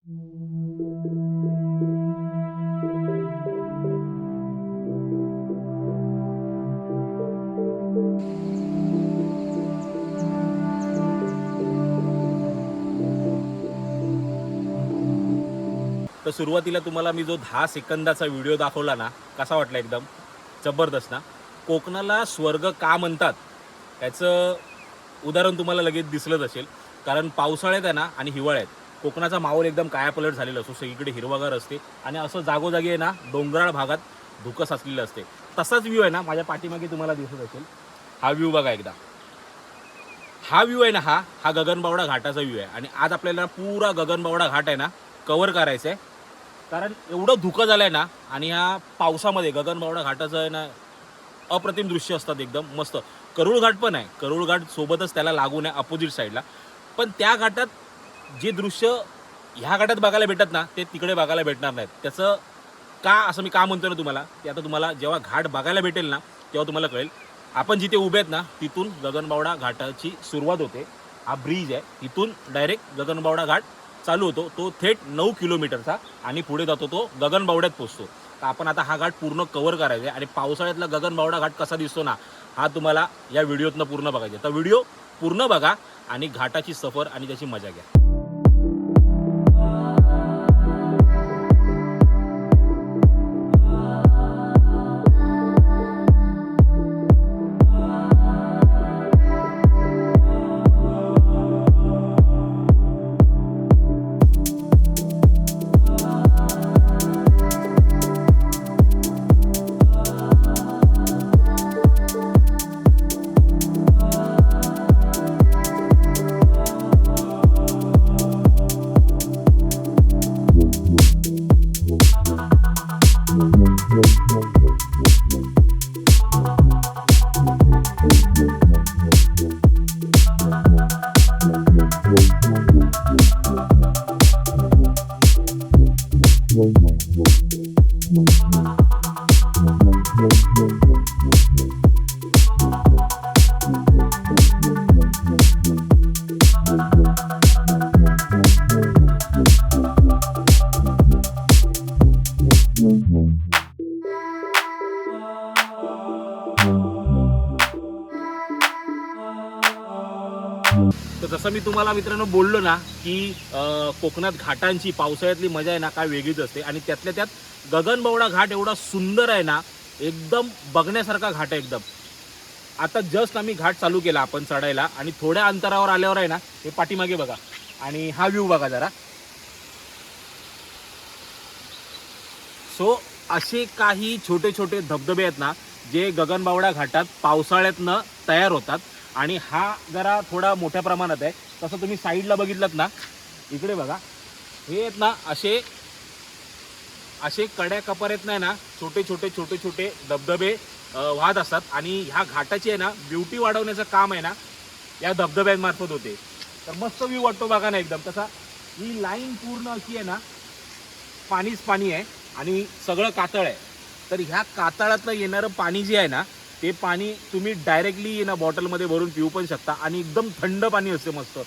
तर सुरुवातीला तुम्हाला मी जो 10 सेकंदाचा व्हिडिओ दाखवला ना, कसा वाटला एकदम जबरदस्त ना. कोकणाला स्वर्ग का म्हणतात याचं उदाहरण तुम्हाला लगेच दिसलंच असेल. कारण पावसाळ्यात आहे ना आणि हिवाळ्यात कोकणाचा माहोल एकदम कायापलट झालेला असतो. सगळीकडे हिरवागार असते आणि असं जागोजागी आहे ना डोंगराळ भागात धुकं साचलेलं असते. तसाच व्ह्यू आहे ना माझ्या पाठीमागे तुम्हाला दिसत असेल. हा व्ह्यू बघा एकदा. हा व्ह्यू आहे ना हा गगनबावडा घाटाचा व्ह्यू आहे आणि आज आपल्याला पुरा गगनबावडा घाट आहे ना कव्हर करायचा आहे. कारण एवढं धुकं झालं आहे ना आणि ह्या पावसामध्ये गगनबावडा घाटाचं आहे ना अप्रतिम दृश्य असतात एकदम मस्त. करूळ घाट पण आहे. करूळ घाट सोबतच त्याला लागून आहे अपोजिट साईडला. पण त्या घाटात जे दृश्य ह्या घाटात बघायला भेटत ना ते तिकडे बघायला भेटणार नाहीत. त्याचं का असं मी का म्हणतो ना तुम्हाला ते आता तुम्हाला जेव्हा घाट बघायला भेटेल ना तेव्हा तुम्हाला कळेल. आपण जिथे उभे आहेत ना तिथून गगनबावडा घाटाची सुरुवात होते. हा ब्रिज आहे. इथून डायरेक्ट गगनबावडा घाट चालू होतो. तो थेट 9 किलोमीटरचा आणि पुढे जातो तो गगनबावड्यात पोचतो. तर आपण आता हा घाट पूर्ण कव्हर करायचा आहे आणि पावसाळ्यातला गगनबावडा घाट कसा दिसतो ना हा तुम्हाला या व्हिडिओतनं पूर्ण बघायचा आहे. तर व्हिडिओ पूर्ण बघा आणि घाटाची सफर आणि त्याची मजा घ्या. तर जसं मी तुम्हाला मित्रांनो बोललो ना की कोकणात घाटांची पावसाळ्यातली मजा आहे ना काय वेगळीच असते आणि त्यातल्या त्यात गगनबावडा घाट एवढा सुंदर आहे ना एकदम बघण्यासारखा घाट आहे एकदम. आता जस्ट आम्ही घाट चालू केला आपण चढायला आणि थोड्या अंतरावर आल्यावर आहे ना हे पाठीमागे बघा आणि हा व्ह्यू बघा जरा. सो असे काही छोटे छोटे धबधबे आहेत ना जे गगनबावडा घाटात पावसाळ्यातनं तयार होतात आणि हा जरा थोडा मोठ्या प्रमाणात आहे. तसं तुम्ही साईडला बघितलं ना इकडे बघा हे आहेत ना असे असे कड्या कपारीत नाही ना छोटे छोटे छोटे छोटे धबधबे वाहत असतात आणि ह्या घाटाची आहे ना ब्युटी वाढवण्याचं काम आहे ना या धबधब्यांमार्फत होते. तर मस्त व्ह्यू वाटतो बघा ना एकदम. तसा ही लाईन पूर्ण अशी आहे ना पाणीच पाणी आहे आणि सगळं कातळ आहे. तर ह्या कातळातनं येणारं पाणी जे आहे ना ते पाणी तुम्ही डायरेक्टली ना बॉटलमध्ये भरून पिऊ पण शकता आणि एकदम थंड पाणी असते मस्त.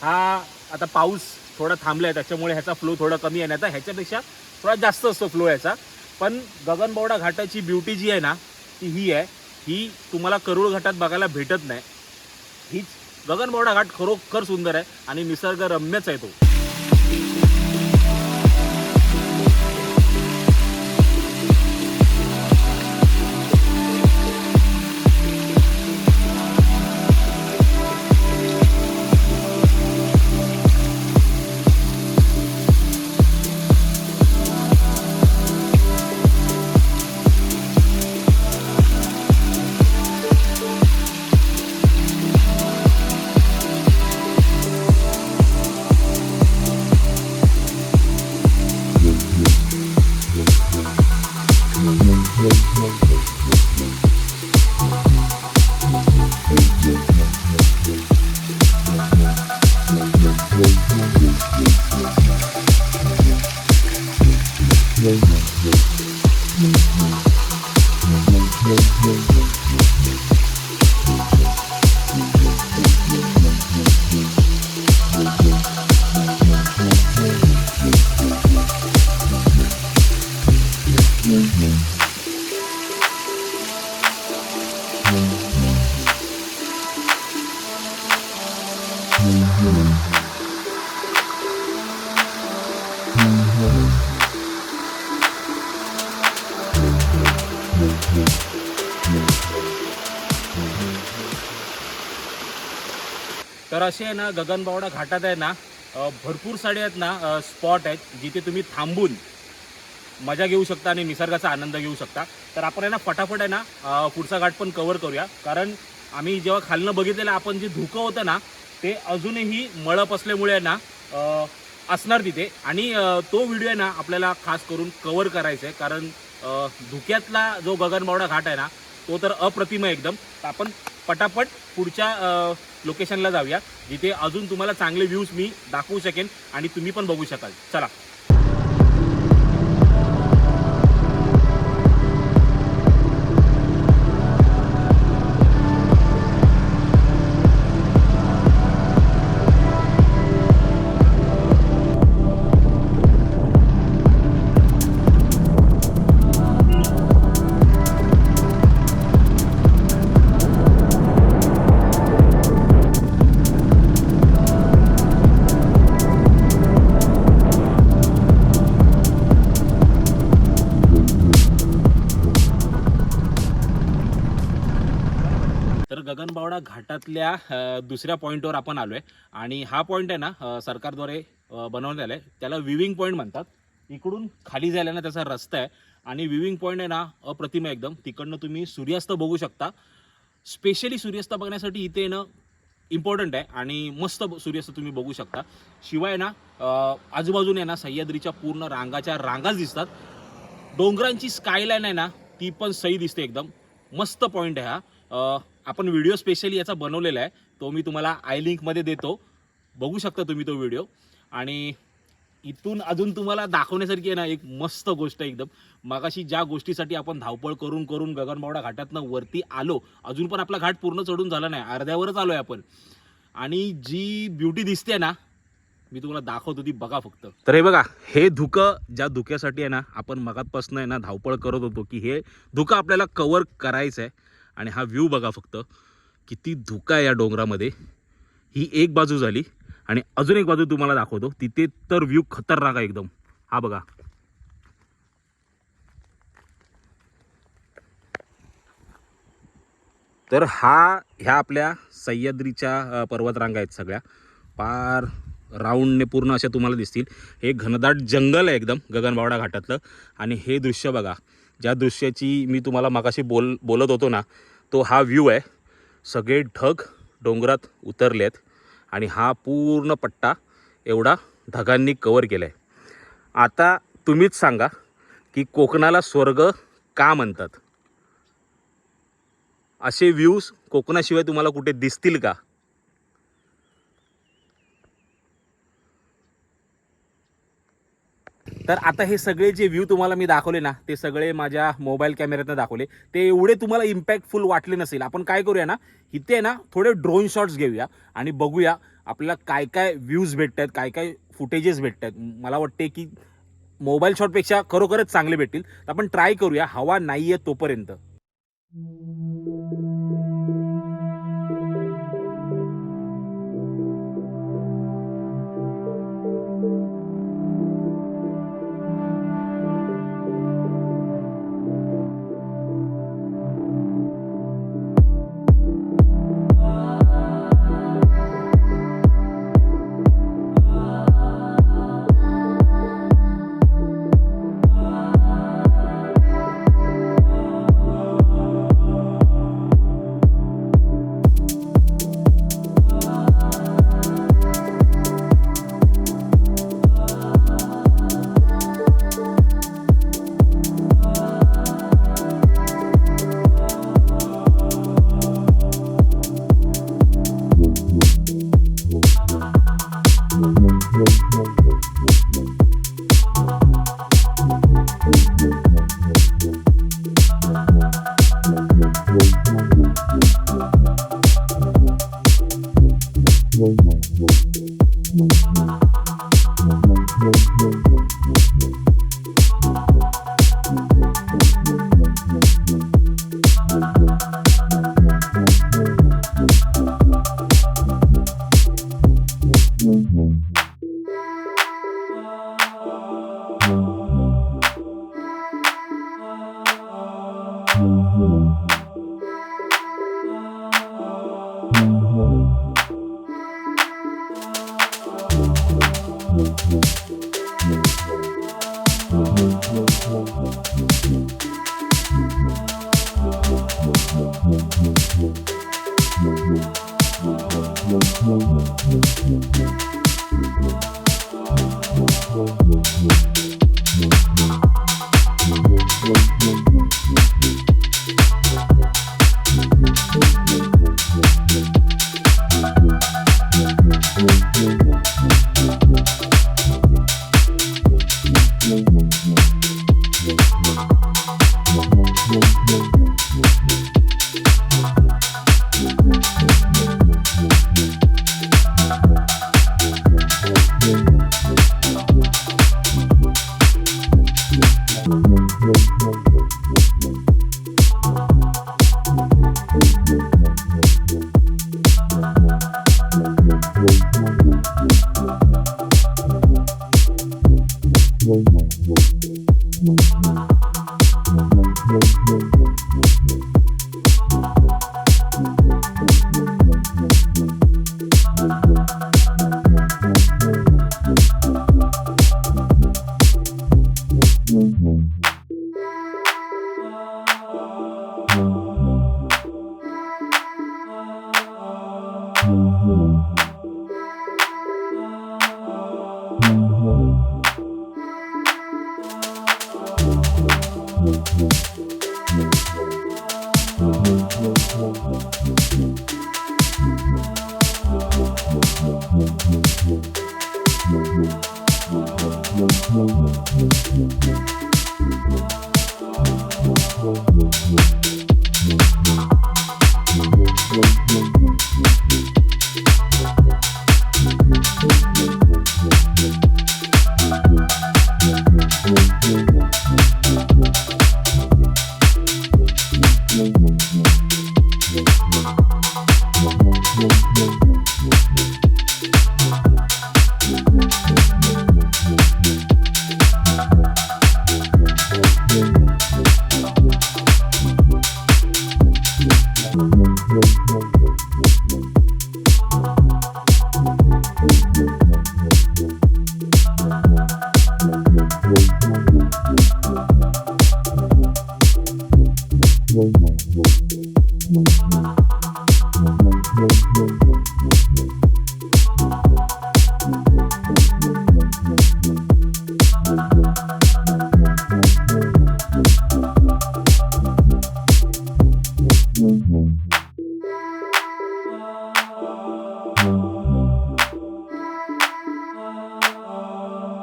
हा आता पाऊस थोडा थांबला आहे त्याच्यामुळे ह्याचा फ्लो थोडा कमी आहे ना. आता ह्याच्यापेक्षा थोडा जास्त असतो फ्लो याचा. पण गगनबावडा घाटाची ब्युटी जी आहे ना ती ही आहे. ही तुम्हाला करूळ घाटात बघायला भेटत नाही. हीच गगनबावडा घाट खरोखर सुंदर आहे आणि निसर्गरम्यच आहे तो. तर असे आहे ना गगनबावडा घाटात आहे ना भरपूर सारे आहेत ना स्पॉट आहेत जिथे तुम्ही थांबून मजा घेऊ शकता आणि निसर्गाचा आनंद घेऊ शकता. तर आपण आहे ना फटाफट आहे ना पुढचा घाट पण कव्हर करूया, कारण आम्ही जेव्हा खालनं बघितलेलं आपण जे धुकं होतं ना ते अजूनही मळप असल्यामुळे आहे ना असणार तिथे. आणि तो व्हिडिओ आहे ना आपल्याला खास करून कव्हर करायचा आहे, कारण धुक्यातला जो गगनबावडा घाट आहे ना तो तर अप्रतिम आहे एकदम. तर आपण पटापट पुढच्या लोकेशनला जाऊया जिथे अजून तुम्हाला चांगले व्ह्यूज मी दाखवू शकेन आणि तुम्ही पण बघू शकाल. चला. तर गगनबावडा घाटातल्या दुसऱ्या पॉईंटवर आपण आलो आहे आणि हा पॉईंट आहे ना सरकारद्वारे बनवण्यात आला आहे. त्याला विविंग पॉईंट म्हणतात. इकडून खाली जायला ना त्याचा रस्ता आहे आणि विविंग पॉईंट आहे ना अप्रतिम आहे एकदम. तिकडनं तुम्ही सूर्यास्त बघू शकता. स्पेशली सूर्यास्त बघण्यासाठी इथे येणं इम्पॉर्टंट आहे आणि मस्त सूर्यास्त तुम्ही बघू शकता. शिवाय ना आजूबाजूने ना सह्याद्रीच्या पूर्ण रांगाच्या रांगाच दिसतात. डोंगरांची स्कायलाईन आहे ना ती पण सही दिसते एकदम. मस्त पॉईंट आहे हा. आपण व्हिडिओ स्पेशली याचा बनवलेला आहे, तो मी तुम्हाला आय लिंकमध्ये देतो, बघू शकता तुम्ही तो व्हिडिओ. आणि इथून अजून तुम्हाला दाखवण्यासारखी आहे ना एक मस्त गोष्ट आहे एकदम. मगाशी ज्या गोष्टीसाठी आपण धावपळ करून करून गगनबावडा घाटातनं वरती आलो, अजून पण आपला घाट पूर्ण चढून झाला नाही, अर्ध्यावरच आलो आहे आपण. आणि जी ब्युटी दिसते ना मी तुम्हाला दाखवतो ती बघा फक्त. तर हे बघा, हे धुकं ज्या धुक्यासाठी आहे ना आपण मगातपासून आहे ना धावपळ करत होतो की हे धुकं आपल्याला कव्हर करायचं आहे. आणि हा व्ह्यू बघा फक्त, किती धुका आहे या डोंगरामध्ये. ही एक बाजू झाली आणि अजून एक बाजू तुम्हाला दाखवतो, तिथे तर व्ह्यू खतरनाक आहे एकदम. हा बघा. तर ह्या आपल्या सह्याद्रीच्या पर्वतरांगा आहेत सगळ्या. पार राऊंडने पूर्ण अशा तुम्हाला दिसतील. हे घनदाट जंगल आहे एकदम गगनबावडा घाटातलं. आणि हे दृश्य बघा, ज्या दृश्याची मी तुम्हाला मगाशी बोलत होतो ना, तो हा व्ह्यू आहे. सगळे ढग डोंगरात उतरले आहेत आणि हा पूर्ण पट्टा एवढा ढगांनी कव्हर केला आहे. आता तुम्हीच सांगा की कोकणाला स्वर्ग का म्हणतात? असे व्ह्यूज कोकणाशिवाय तुम्हाला कुठे दिसतील का? तर आता हे सगळे जे व्ह्यू तुम्हाला मी दाखवले ना ते सगळे माझ्या मोबाईल कॅमेऱ्यातनं दाखवले. ते एवढे तुम्हाला इम्पॅक्टफुल वाटले नसेल. आपण काय करूया ना, इथे ना थोडे ड्रोन शॉट्स घेऊया आणि बघूया आपल्याला काय काय व्ह्यूज भेटत आहेत, काय काय फुटेजेस भेटत आहेत. मला वाटते की मोबाईल शॉटपेक्षा खरोखरच चांगले भेटतील. तर आपण ट्राय करूया हवा नाही आहे तोपर्यंत.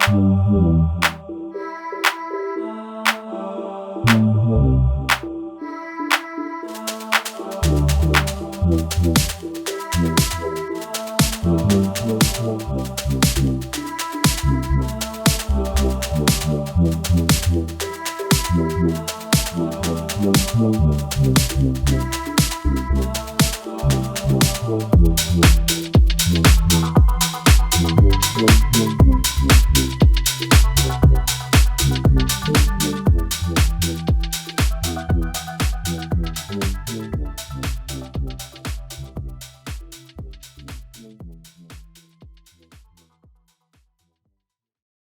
Mm-hmm.